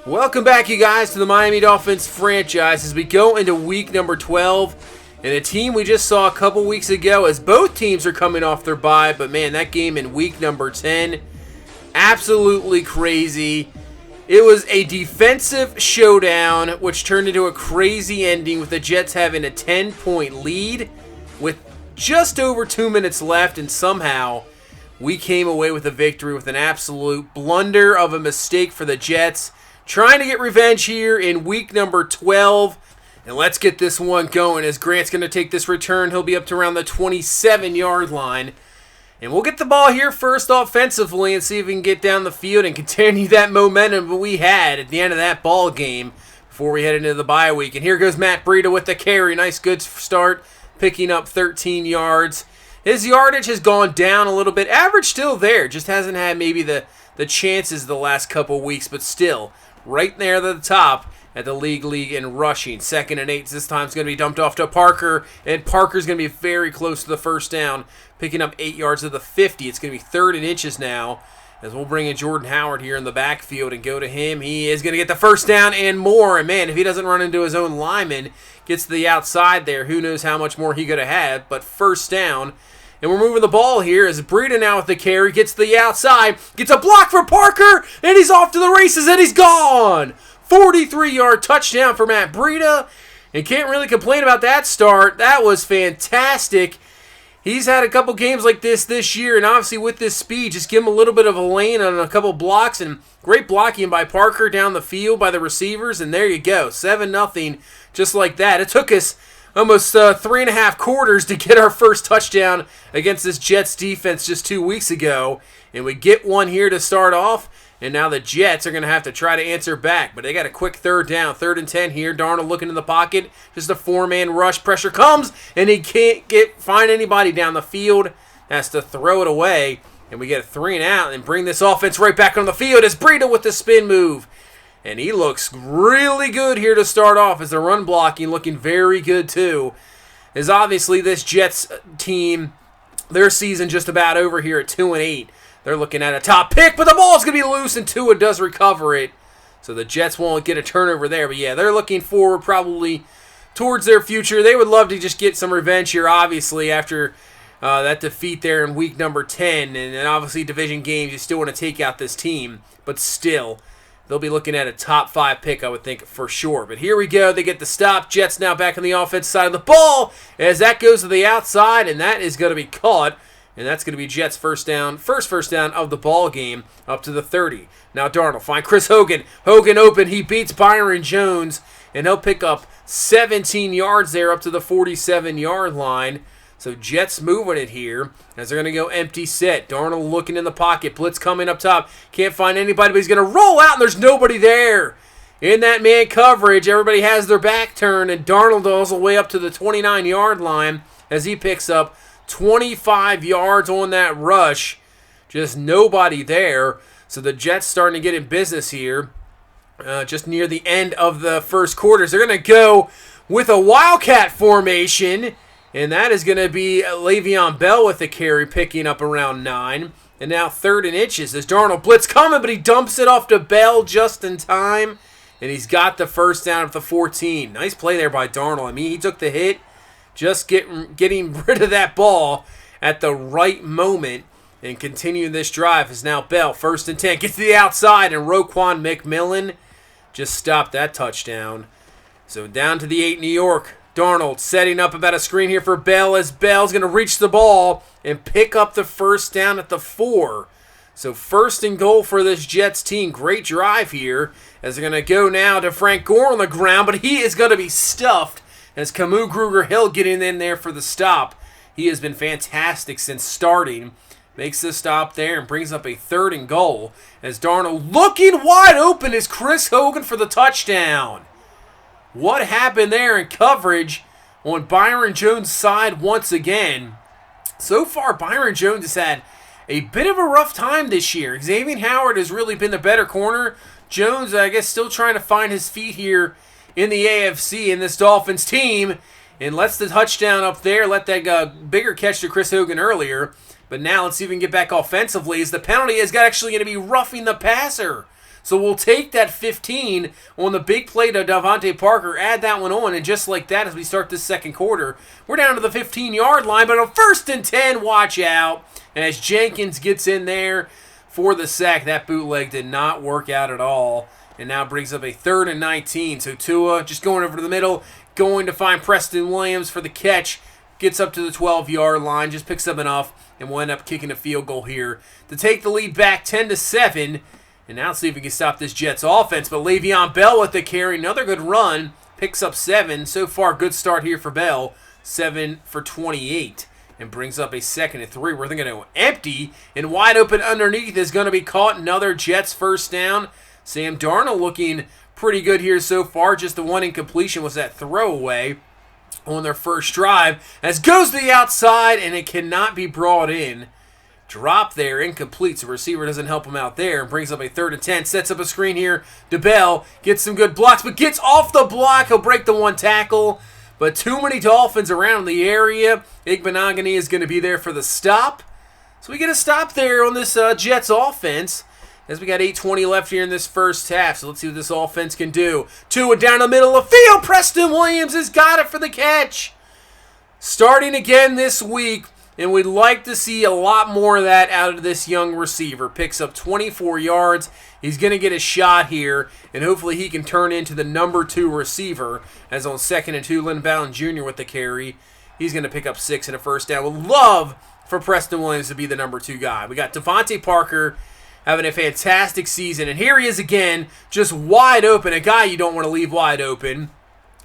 Welcome back, you guys, to the Miami Dolphins franchise as we go into week number 12. And a team we just saw a couple weeks ago as both teams are coming off their bye. But, man, that game in week number 10, absolutely crazy. It was a defensive showdown, which turned into a crazy ending with the Jets having a 10-point lead with just over 2 minutes left. And somehow we came away with a victory with an absolute blunder of a mistake for the Jets. Trying to get revenge here in week number 12. And let's get this one going as Grant's going to take this return. He'll be up to around the 27-yard line. And we'll get the ball here first offensively and see if we can get down the field and continue that momentum that we had at the end of that ball game before we head into the bye week. And here goes Matt Breida with the carry. Nice, good start, picking up 13 yards. His yardage has gone down a little bit. Average still there. Just hasn't had maybe the chances the last couple weeks, but still right there at the top at the league in rushing. 2nd and 8 this time is going to be dumped off to Parker, and Parker's going to be very close to the first down, picking up 8 yards of the 50. It's going to be 3rd and inches now as we'll bring in Jordan Howard here in the backfield and go to him. He is going to get the first down and more, and man, if he doesn't run into his own lineman, gets to the outside there, who knows how much more he could have had, but first down. And we're moving the ball here as Breida now with the carry, gets to the outside, gets a block for Parker, and he's off to the races, and he's gone! 43-yard touchdown for Matt Breida, and can't really complain about that start. That was fantastic. He's had a couple games like this year, and obviously with this speed, just give him a little bit of a lane on a couple blocks, and great blocking by Parker down the field by the receivers, and there you go, 7-0, just like that. It took us almost 3.5 quarters to get our first touchdown against this Jets defense just 2 weeks ago. And we get one here to start off. And now the Jets are going to have to try to answer back. But they got a quick 3rd down. 3rd and 10 here. Darnold looking in the pocket. Just a 4-man rush. Pressure comes. And he can't find anybody down the field. Has to throw it away. And we get a 3 and out. And bring this offense right back on the field as Breida with the spin move. And he looks really good here to start off as the run blocking looking very good too. As obviously this Jets team, their season just about over here at 2-8. They're looking at a top pick, but the ball's going to be loose and Tua does recover it. So the Jets won't get a turnover there. But yeah, they're looking forward probably towards their future. They would love to just get some revenge here, obviously, after that defeat there in week number 10. And then obviously division games, you still want to take out this team. But still, they'll be looking at a top 5 pick, I would think, for sure. But here we go. They get the stop. Jets now back on the offense side of the ball as that goes to the outside, and that is going to be caught. And that's going to be Jets' first first down of the ball game up to the 30. Now Darnold find Chris Hogan. Hogan open. He beats Byron Jones, and he'll pick up 17 yards there up to the 47-yard line. So Jets moving it here as they're going to go empty set. Darnold looking in the pocket. Blitz coming up top. Can't find anybody, but he's going to roll out, and there's nobody there. In that man coverage, everybody has their back turned, and Darnold all the way up to the 29-yard line as he picks up 25 yards on that rush. Just nobody there. So the Jets starting to get in business here just near the end of the first quarters. They're going to go with a Wildcat formation. And that is going to be Le'Veon Bell with the carry, picking up around 9. And now 3rd and inches. There's Darnold blitz coming, but he dumps it off to Bell just in time. And he's got the first down at the 14. Nice play there by Darnold. I mean, he took the hit, just getting rid of that ball at the right moment. And continuing this drive is now Bell. 1st and 10. Gets to the outside, and Roquan McMillan just stopped that touchdown. So down to the 8, New York. Darnold setting up about a screen here for Bell as Bell's going to reach the ball and pick up the first down at the 4. So 1st and goal for this Jets team. Great drive here as they're going to go now to Frank Gore on the ground, but he is going to be stuffed as Camus Grugier-Hill getting in there for the stop. He has been fantastic since starting. Makes the stop there and brings up a 3rd and goal as Darnold looking wide open is Chris Hogan for the touchdown. What happened there in coverage on Byron Jones' side once again? So far, Byron Jones has had a bit of a rough time this year. Xavier Howard has really been the better corner. Jones, I guess, still trying to find his feet here in the AFC in this Dolphins team. And lets the touchdown up there, let that bigger catch to Chris Hogan earlier. But now let's see if we can get back offensively as the penalty is actually going to be roughing the passer. So we'll take that 15 on the big play to Devontae Parker, add that one on, and just like that, as we start this second quarter, we're down to the 15-yard line, but on 1st and 10, watch out. And as Jenkins gets in there for the sack, that bootleg did not work out at all, and now brings up a 3rd and 19. So Tua just going over to the middle, going to find Preston Williams for the catch, gets up to the 12-yard line, just picks up enough, and will end up kicking a field goal here to take the lead back 10-7. And now let's see if we can stop this Jets offense. But Le'Veon Bell with the carry. Another good run. Picks up 7. So far, good start here for Bell. 7 for 28. And brings up a 2nd and 3. We're going to empty. And wide open underneath is going to be caught. Another Jets first down. Sam Darnold looking pretty good here so far. Just the one incompletion was that throwaway on their first drive. As goes to the outside. And it cannot be brought in. Drop there, incomplete, so receiver doesn't help him out there. And brings up a 3rd and 10, sets up a screen here. DeBell gets some good blocks, but gets off the block. He'll break the one tackle, but too many Dolphins around the area. Igbenogany is going to be there for the stop. So we get a stop there on this Jets offense, as we got 8:20 left here in this first half. So let's see what this offense can do. Tua down the middle of the field. Preston Williams has got it for the catch. Starting again this week. And we'd like to see a lot more of that out of this young receiver. Picks up 24 yards. He's going to get a shot here, and hopefully he can turn into the number 2 receiver, as on 2nd and 2, Lynn Bowden Jr. with the carry. He's going to pick up 6 and a first down. Would love for Preston Williams to be the number 2 guy. We got Devontae Parker having a fantastic season, and here he is again, just wide open, a guy you don't want to leave wide open.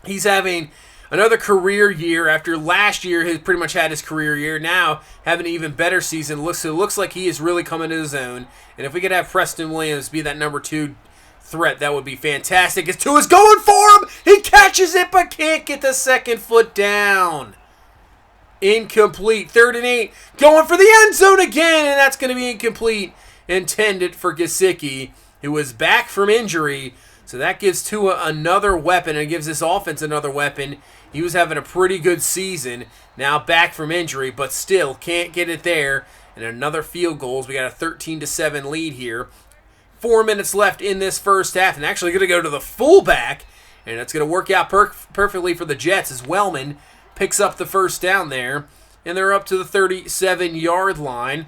He's having another career year after last year. He pretty much had his career year. Now having an even better season. It looks like he is really coming to his own. And if we could have Preston Williams be that number 2 threat, that would be fantastic. As Tua's going for him. He catches it but can't get the second foot down. Incomplete. 3rd and 8. Going for the end zone again. And that's going to be incomplete. Intended for Gesicki, who was back from injury. So that gives Tua another weapon, and it gives this offense another weapon. He was having a pretty good season, now back from injury, but still can't get it there. And another field goal. We got a 13-7 lead here. 4 minutes left in this first half, and actually going to go to the fullback, and it's going to work out perfectly for the Jets as Wellman picks up the first down there, and they're up to the 37-yard line.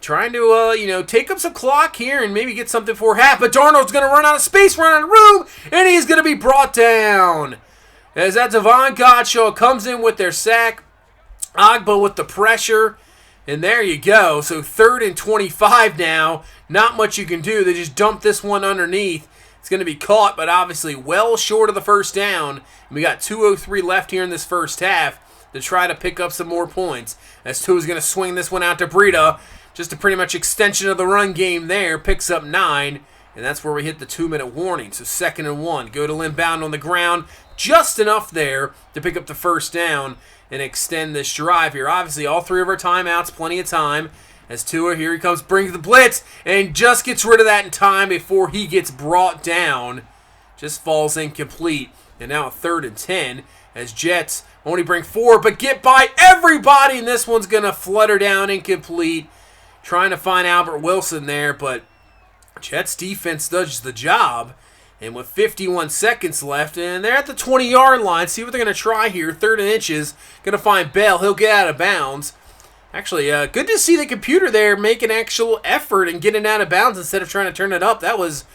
Trying to, take up some clock here and maybe get something for half. But Darnold's going to run out of space, run out of room, and he's going to be brought down. As that Devon Godshaw comes in with their sack. Agbo with the pressure. And there you go. So 3rd and 25 now. Not much you can do. They just dumped this one underneath. It's going to be caught, but obviously well short of the first down. And we got 2:03 left here in this first half to try to pick up some more points. As Tua's going to swing this one out to Breida. Just a pretty much extension of the run game there. Picks up 9, and that's where we hit the 2-minute warning. So 2nd and 1. Go to Lynn Bowden on the ground. Just enough there to pick up the first down and extend this drive here. Obviously, all 3 of our timeouts, plenty of time. As Tua, here he comes, brings the blitz, and just gets rid of that in time before he gets brought down. Just falls incomplete. And now a 3rd and 10 as Jets only bring 4, but get by everybody, and this one's going to flutter down incomplete. Trying to find Albert Wilson there, but Jets defense does the job. And with 51 seconds left, and they're at the 20-yard line. See what they're going to try here. 3rd and inches. Going to find Bell. He'll get out of bounds. Actually, good to see the computer there make an actual effort and getting out of bounds instead of trying to turn it up. That was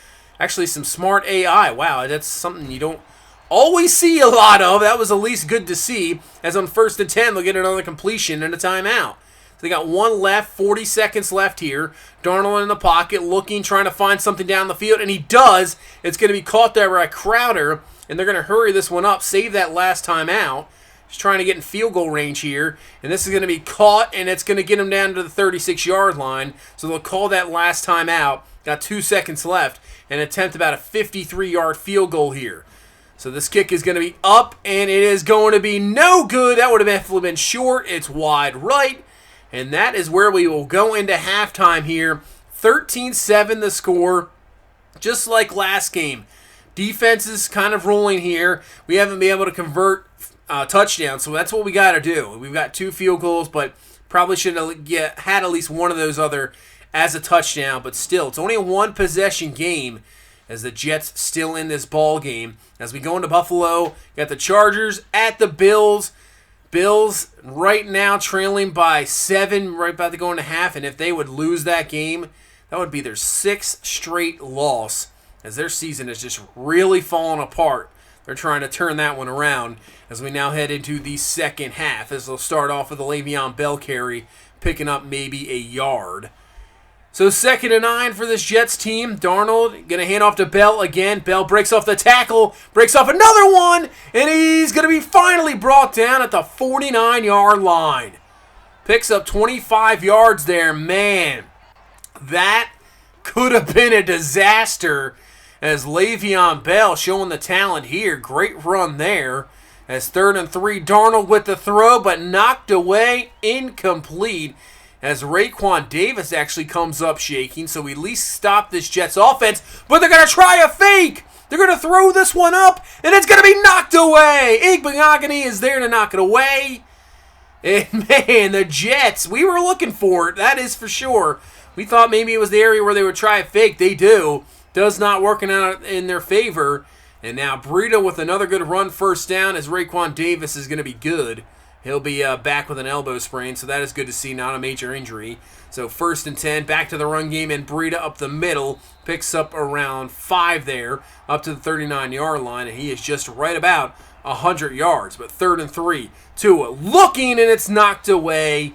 actually some smart AI. Wow, that's something you don't always see a lot of. That was at least good to see. As on 1st and 10, they'll get another completion and a timeout. They got 1 left, 40 seconds left here. Darnold in the pocket, looking, trying to find something down the field, and he does. It's going to be caught there by Crowder, and they're going to hurry this one up, save that last time out. Just trying to get in field goal range here, and this is going to be caught, and it's going to get him down to the 36-yard line, so they'll call that last time out. Got 2 seconds left, and attempt about a 53-yard field goal here. So this kick is going to be up, and it is going to be no good. That would have definitely been short. It's wide right. And that is where we will go into halftime here. 13-7 the score, just like last game. Defense is kind of rolling here. We haven't been able to convert touchdowns, so that's what we got to do. We've got 2 field goals, but probably should have had at least one of those other as a touchdown. But still, it's only a 1-possession game as the Jets still in this ball game. As we go into Buffalo, got the Chargers at the Bills. Bills right now trailing by 7, right about to go into half, and if they would lose that game, that would be their 6th straight loss, as their season is just really falling apart. They're trying to turn that one around as we now head into the second half, as they'll start off with a Le'Veon Bell carry, picking up maybe a yard. So 2nd and 9 for this Jets team. Darnold going to hand off to Bell again. Bell breaks off the tackle, breaks off another one, and he's going to be finally brought down at the 49-yard line. Picks up 25 yards there. Man, that could have been a disaster, as Le'Veon Bell showing the talent here. Great run there. As 3rd and 3, Darnold with the throw, but knocked away, incomplete. As Raekwon Davis actually comes up shaking, so we at least stop this Jets offense, but they're going to try a fake. They're going to throw this one up, and it's going to be knocked away. Igbenogany is there to knock it away. And man, the Jets, we were looking for it, that is for sure. We thought maybe it was the area where they would try a fake. They do. Does not working out in their favor. And now Breida with another good run, first down, as Raekwon Davis is going to be good. He'll be back with an elbow sprain, so that is good to see, not a major injury. So 1st and 10, back to the run game, and Breida up the middle, picks up around 5 there, up to the 39-yard line, and he is just right about 100 yards. But 3rd and 3, Tua looking, and it's knocked away,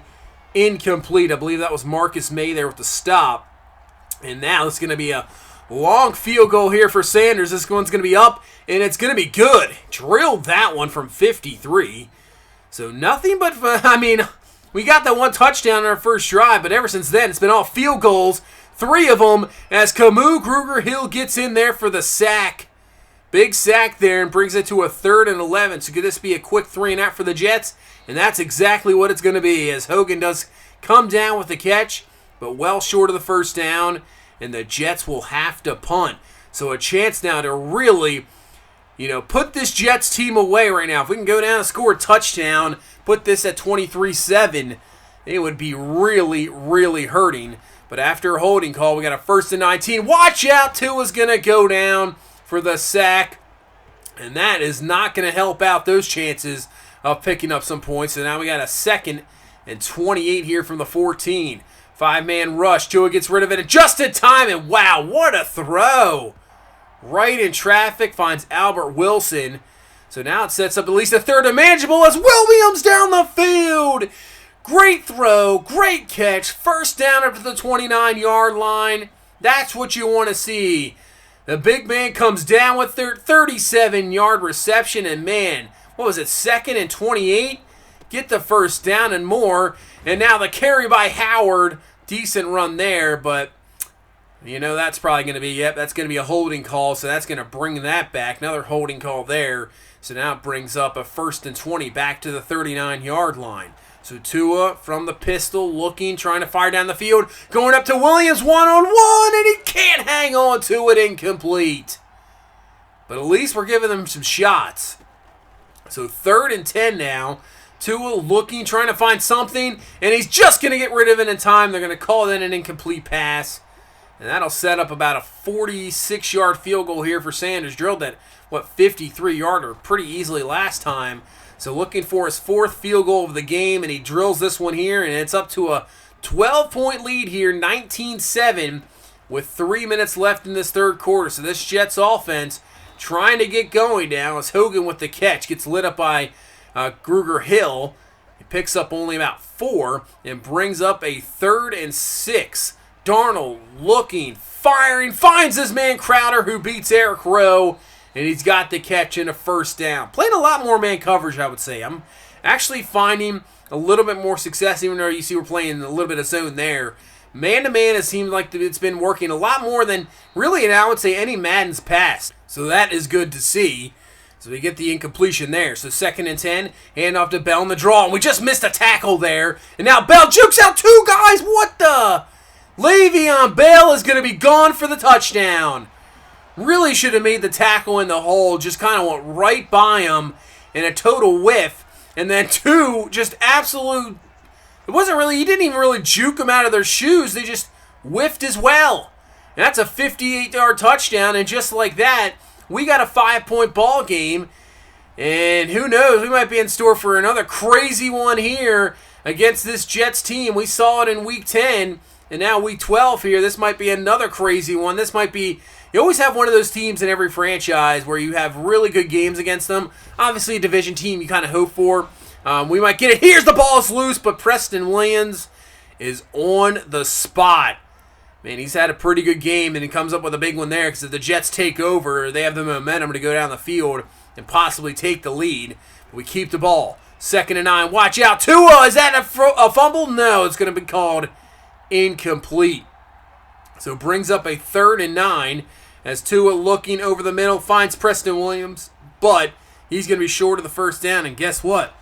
incomplete. I believe that was Marcus May there with the stop. And now it's going to be a long field goal here for Sanders. This one's going to be up, and it's going to be good. Drilled that one from 53. So nothing but, we got that one touchdown in our first drive, but ever since then, it's been all field goals, 3 of them, as Camus Grugier-Hill gets in there for the sack. Big sack there, and brings it to a 3rd and 11. So could this be a quick 3-and-out for the Jets? And that's exactly what it's going to be, as Hogan does come down with the catch, but well short of the first down, and the Jets will have to punt. So a chance now to really, put this Jets team away right now. If we can go down and score a touchdown, put this at 23-7, it would be really, really hurting. But after a holding call, we got a 1st and 19. Watch out, Tua's going to go down for the sack. And that is not going to help out those chances of picking up some points. So now we got a 2nd and 28 here from the 14. 5-man rush. Tua gets rid of it just in time. And wow, what a throw. Right in traffic, finds Albert Wilson. So now it sets up at least a 3rd and manageable as Williams down the field. Great throw, great catch. First down up to the 29-yard line. That's what you want to see. The big man comes down with their 37-yard reception. And man, what was it, 2nd and 28? Get the first down and more. And now the carry by Howard. Decent run there, but that's probably going to be, that's going to be a holding call, so that's going to bring that back. Another holding call there. So now it brings up a 1st and 20 back to the 39-yard line. So Tua from the pistol looking, trying to fire down the field. Going up to Williams one-on-one, and he can't hang on to it, incomplete. But at least we're giving them some shots. So 3rd and 10 now. Tua looking, trying to find something, and he's just going to get rid of it in time. They're going to call that an incomplete pass. And that'll set up about a 46-yard field goal here for Sanders. Drilled that, 53-yarder pretty easily last time. So looking for his 4th field goal of the game, and he drills this one here, and it's up to a 12-point lead here, 19-7, with 3 minutes left in this 3rd quarter. So this Jets offense trying to get going now as Hogan with the catch gets lit up by Grugier-Hill. He picks up only about 4 and brings up a 3rd and 6. Darnold looking, firing, finds his man Crowder, who beats Eric Rowe, and he's got the catch in a first down. Playing a lot more man coverage, I would say. I'm actually finding a little bit more success, even though you see we're playing a little bit of zone there. Man-to-man, it seems like it's been working a lot more than really, and I would say, any Madden's past. So that is good to see. So we get the incompletion there. So 2nd and 10, hand off to Bell in the draw. And we just missed a tackle there. And now Bell jukes out 2 guys. What the? Le'Veon Bell is going to be gone for the touchdown. Really should have made the tackle in the hole. Just kind of went right by him in a total whiff. And then 2, just absolute. It wasn't really, he didn't even really juke them out of their shoes. They just whiffed as well. And that's a 58-yard touchdown, and just like that, we got a 5-point ball game. And who knows, we might be in store for another crazy one here against this Jets team. We saw it in Week 10, and now Week 12 here. This might be another crazy one. This might be, you always have one of those teams in every franchise where you have really good games against them. Obviously, a division team you kind of hope for. We might get it. Here's the ball, it's loose, but Preston Williams is on the spot. Man, he's had a pretty good game, and he comes up with a big one there because if the Jets take over, they have the momentum to go down the field and possibly take the lead. We keep the ball. 2nd and 9. Watch out. Tua, is that a fumble? No, it's going to be called incomplete. So it brings up a 3rd and 9 as Tua looking over the middle finds Preston Williams, but he's going to be short of the first down, and guess what?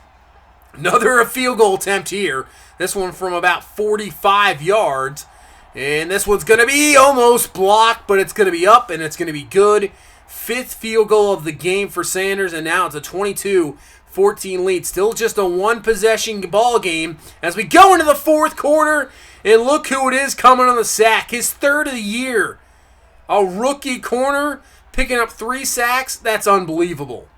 Another field goal attempt here. This one from about 45 yards. And this one's going to be almost blocked, but it's going to be up, and it's going to be good. 5th field goal of the game for Sanders, and now it's a 22-14 lead. Still just a one-possession ball game as we go into the 4th quarter. And look who it is coming on the sack. His 3rd of the year. A rookie corner picking up 3 sacks. That's unbelievable.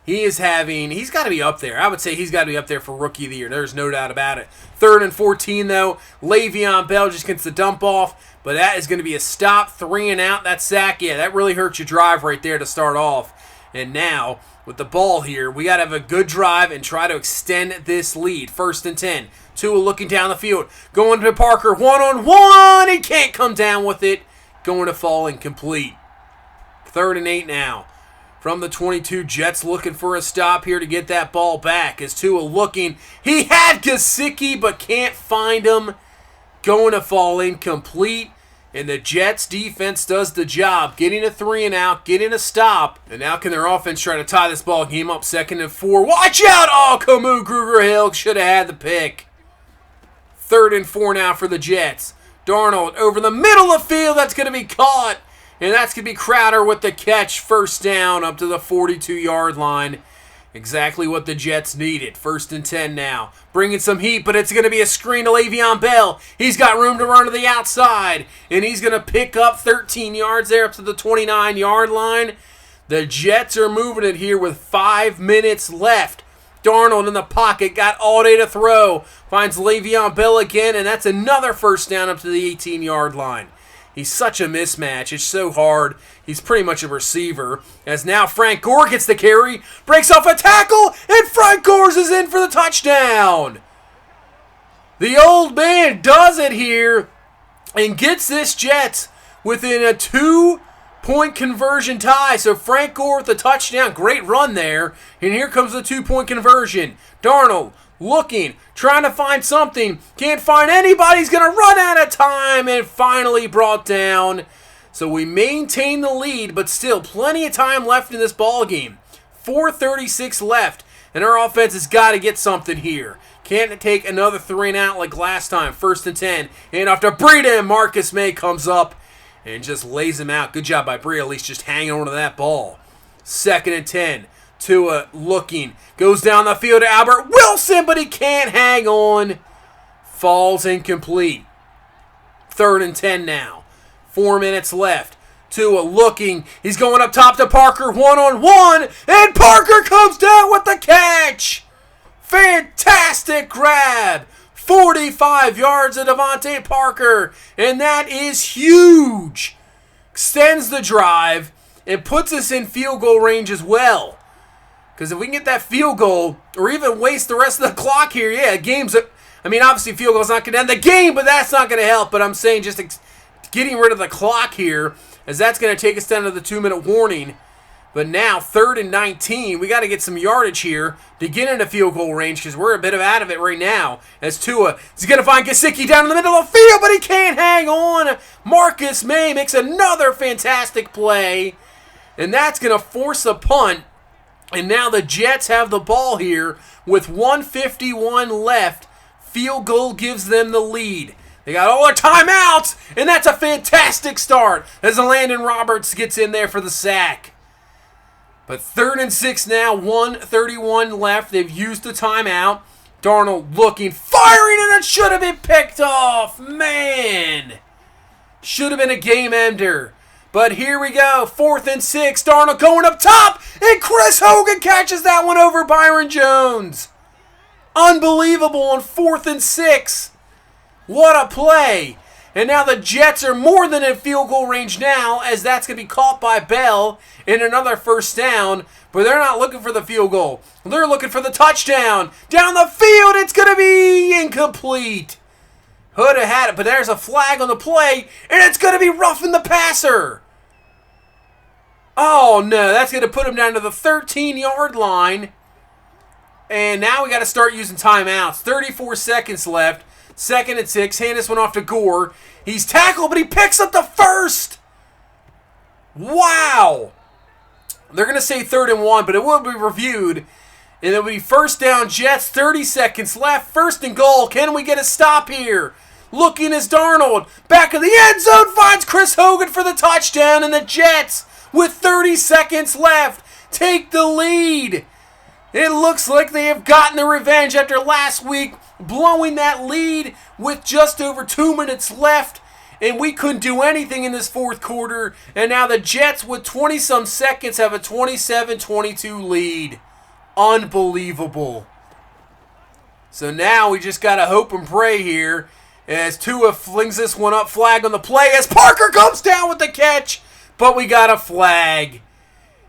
He's got to be up there. I would say he's got to be up there for Rookie of the Year. There's no doubt about it. 3rd and 14, though. Le'Veon Bell just gets the dump off, but that is going to be a stop, 3 and out. That sack, yeah, that really hurts your drive right there to start off. And now, with the ball here, we got to have a good drive and try to extend this lead. 1st and 10. Tua looking down the field. Going to Parker, one-on-one. He can't come down with it. Going to fall incomplete. 3rd and 8 now. From the 22, Jets looking for a stop here to get that ball back. As Tua looking, he had Gesicki but can't find him. Going to fall incomplete. And the Jets defense does the job, getting a 3 and out, getting a stop. And now can their offense try to tie this ball game up? 2nd and 4. Watch out! Oh, Camus Gruger-Hill should have had the pick. 3rd and 4 now for the Jets. Darnold over the middle of the field. That's going to be caught. And that's going to be Crowder with the catch. 1st down up to the 42-yard line. Exactly what the Jets needed. 1st and 10 now. Bringing some heat, but it's going to be a screen to Le'Veon Bell. He's got room to run to the outside. And he's going to pick up 13 yards there up to the 29-yard line. The Jets are moving it here with 5 minutes left. Darnold in the pocket, got all day to throw. Finds Le'Veon Bell again, and that's another 1st down up to the 18-yard line. He's such a mismatch. It's so hard. He's pretty much a receiver. As now Frank Gore gets the carry, breaks off a tackle, and Frank Gore is in for the touchdown. The old man does it here and gets this Jets within a 2-point conversion tie. So Frank Gore with the touchdown. Great run there. And here comes the 2-point conversion. Darnold looking, trying to find something. Can't find anybody. He's going to run out of time and finally brought down. So we maintain the lead, but still plenty of time left in this ball game. 4:36 left, and our offense has got to get something here. Can't take another 3 and out like last time. 1st and 10. And after Breida, Marcus May comes up and just lays him out. Good job by Breida, at least just hanging on to that ball. 2nd and 10. Tua looking, goes down the field to Albert Wilson, but he can't hang on. Falls incomplete. 3rd and 10 now. 4 minutes left. Tua looking, he's going up top to Parker, one-on-one, and Parker comes down with the catch. Fantastic grab. 45 yards of Devontae Parker, and that is huge. Extends the drive and puts us in field goal range as well. Because if we can get that field goal, or even waste the rest of the clock here, yeah, obviously field goal's not going to end the game, but that's not going to help. But I'm saying just getting rid of the clock here, as that's going to take us down to the 2-minute warning. But now, 3rd and 19, we got to get some yardage here to get into field goal range, because we're a bit out of it right now. As Tua is going to find Gesicki down in the middle of the field, but he can't hang on. Marcus May makes another fantastic play, and that's going to force a punt. And now the Jets have the ball here with 1:51 left. Field goal gives them the lead. They got all their timeouts, and that's a fantastic start as Landon Roberts gets in there for the sack. But 3rd and 6 now, 1:31 left. They've used the timeout. Darnold looking, firing, and it should have been picked off. Man, Should have been a game ender. But here we go. 4th and 6. Darnold going up top. And Chris Hogan catches that one over Byron Jones. Unbelievable on 4th and 6. What a play. And now the Jets are more than in field goal range now, as that's going to be caught by Bell in another first down. But they're not looking for the field goal. They're looking for the touchdown. Down the field, it's going to be incomplete. Hood have had it, but there's a flag on the play, and it's going to be roughing the passer. Oh, no, that's going to put him down to the 13-yard line. And now we got to start using timeouts. 34 seconds left. 2nd and 6. Hand this one off to Gore. He's tackled, but he picks up the first. Wow. They're going to say 3rd and 1, but it will be reviewed. And it'll be first down Jets. 30 seconds left. 1st and goal. Can we get a stop here? Looking as Darnold. Back of the end zone. Finds Chris Hogan for the touchdown. And the Jets, with 30 seconds left, take the lead. It looks like they have gotten the revenge after last week blowing that lead with just over 2 minutes left. And we couldn't do anything in this 4th quarter. And now the Jets, with 20-some seconds, have a 27-22 lead. Unbelievable. So now we just got to hope and pray here as Tua flings this one up. Flag on the play as Parker comes down with the catch. But we got a flag.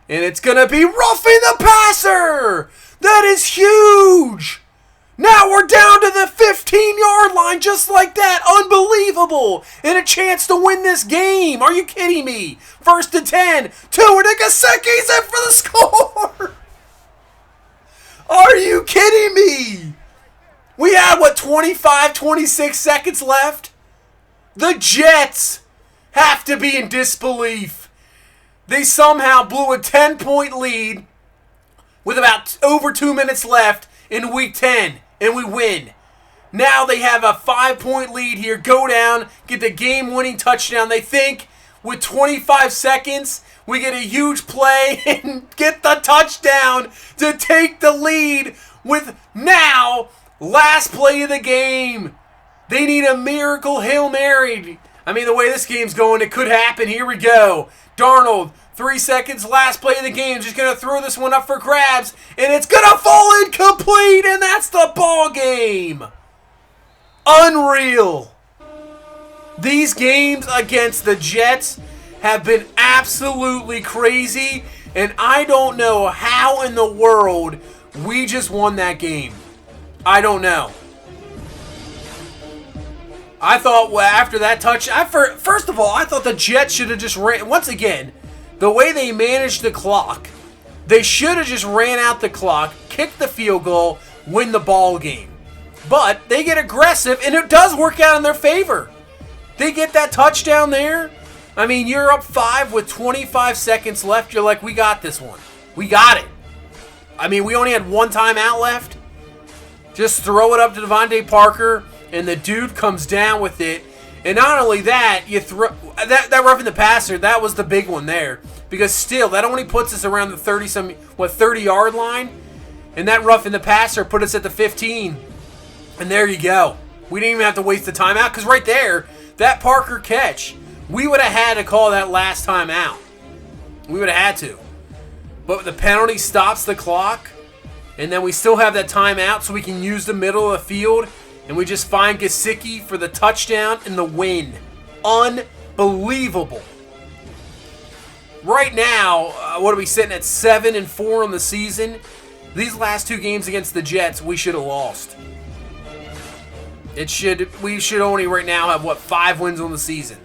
And it's going to be roughing the passer. That is huge. Now we're down to the 15-yard line just like that. Unbelievable. And a chance to win this game. Are you kidding me? 1st and 10. Tua Nagaseki's in for the score. Are you kidding me? We had, 25, 26 seconds left? The Jets have to be in disbelief. They somehow blew a 10-point lead with about over 2 minutes left in Week 10, and we win. Now they have a 5-point lead here. Go down, get the game-winning touchdown. They think with 25 seconds, we get a huge play and get the touchdown to take the lead with now last play of the game. They need a miracle Hail Mary. I mean, the way this game's going, it could happen. Here we go. Darnold, 3 seconds, last play of the game. Just going to throw this one up for grabs, and it's going to fall incomplete, and that's the ball game. Unreal. These games against the Jets have been absolutely crazy, and I don't know how in the world we just won that game. I don't know. I thought after that touch, first of all, I thought the Jets should have just ran. Once again, the way they managed the clock, they should have just ran out the clock, kicked the field goal, win the ball game. But they get aggressive, and it does work out in their favor. They get that touchdown there. I mean, you're up 5 with 25 seconds left. You're like, we got this one. We got it. I mean, we only had one timeout left. Just throw it up to Devontae Parker, and the dude comes down with it. And not only that, you throw that roughing the passer. That was the big one there, because still that only puts us around the 30-yard line, and that roughing the passer put us at the 15. And there you go. We didn't even have to waste the timeout, because right there, that Parker catch, we would have had to call that last time out. We would have had to. But the penalty stops the clock, and then we still have that timeout so we can use the middle of the field, and we just find Gesicki for the touchdown and the win. Unbelievable. Right now, what are we sitting at, 7-4 on the season? These last 2 games against the Jets, we should have lost. We should only right now have, 5 wins on the season.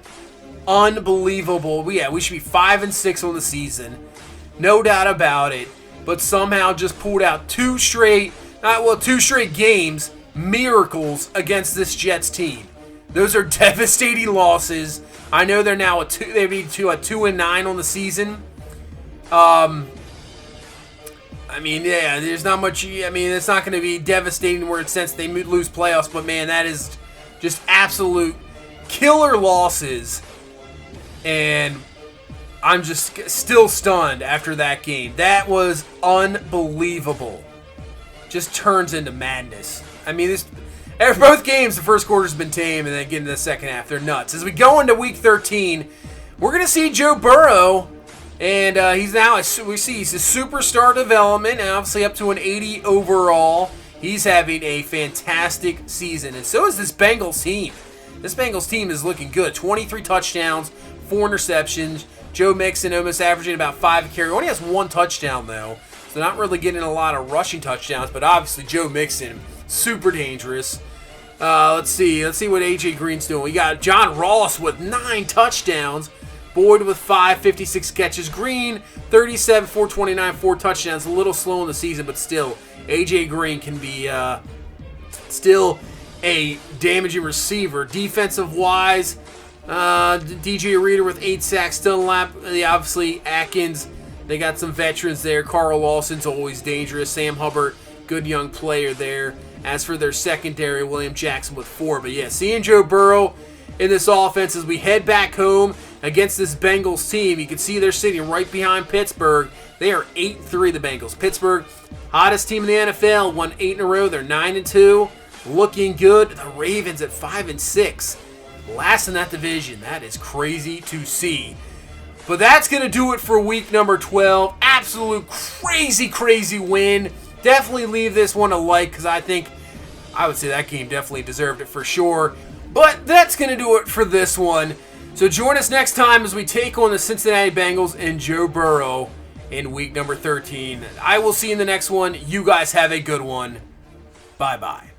Unbelievable. We should be 5-6 on the season. No doubt about it. But somehow just pulled out 2 straight games, miracles against this Jets team. Those are devastating losses. I know they're now they need to a 2-9 on the season. I mean, yeah, there's not much. I mean, it's not going to be devastating where it's since they lose playoffs, but man, that is just absolute killer losses. And I'm just still stunned after that game. That was unbelievable. Just turns into madness. I mean, Both games, the first quarter's been tame, and then get into the second half, they're nuts. As we go into Week 13, we're going to see Joe Burrow, and he's now, we see he's a superstar development, and obviously up to an 80 overall. He's having a fantastic season, and so is this Bengals team. This Bengals team is looking good. 23 touchdowns, 4 interceptions. Joe Mixon almost averaging about 5 a carry. Only has 1 touchdown, though, so not really getting a lot of rushing touchdowns, but obviously Joe Mixon, super dangerous. Let's see what A.J. Green's doing. We got John Ross with 9 touchdowns. Boyd with 5, 56 catches. Green, 37, 429, 4 touchdowns. A little slow in the season, but still, A.J. Green can be still a damaging receiver. Defensive-wise, DJ Reader with 8 sacks. Dunlap, obviously, Atkins. They got some veterans there. Carl Lawson's always dangerous. Sam Hubbard, good young player there. As for their secondary, William Jackson with 4. But yeah, seeing Joe Burrow in this offense as we head back home against this Bengals team, you can see they're sitting right behind Pittsburgh. They are 8-3, the Bengals. Pittsburgh, hottest team in the NFL, won 8 in a row. They're 9-2, looking good. The Ravens at 5-6, last in that division. That is crazy to see. But that's going to do it for week number 12. Absolute crazy win. Definitely leave this one a like, because I would say that game definitely deserved it for sure. But that's going to do it for this one. So join us next time as we take on the Cincinnati Bengals and Joe Burrow in week number 13. I will see you in the next one. You guys have a good one. Bye-bye.